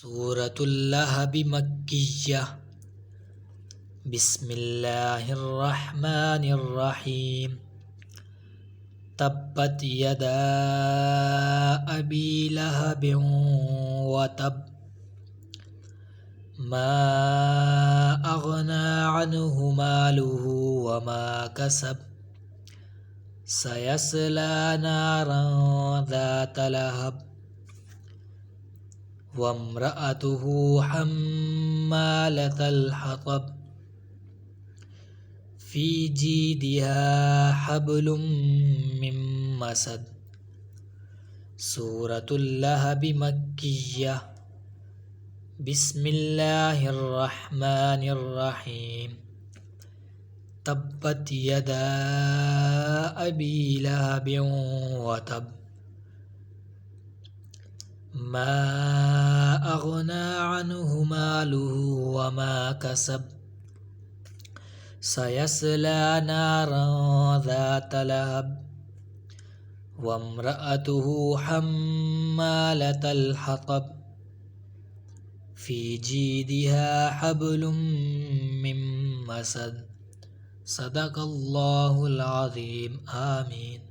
सूरतुल लहब मक्किय्यह। बिस्मिल्लाहिर्रहमानिर्रहीम। तब्बत यदा अबी लहबिन व तब। मा अग़ना अन्हु मालुहु व मा कसब। सयस्ला नारन ज़ात लहब। वम्रअतुहु हम्मालतल हतब। फ़ी जीदिहा हब्लुम मिन मसद। सूरतुल लहब मक्किय्यह। बिस्मिल्लाहिर्रहमानिर्रहीम। तब्बत यदा अबी लहबिन व तब। मा अग़ना अन्हु मालुहु व मा कसब। सयस्ला नारन ज़ात लहब। वम्रअतुहु हम्मालतल हतब। फ़ी जीदिहा हब्लुम मिन मसद। सदक़ल्लाहुल अज़ीम। आमीन।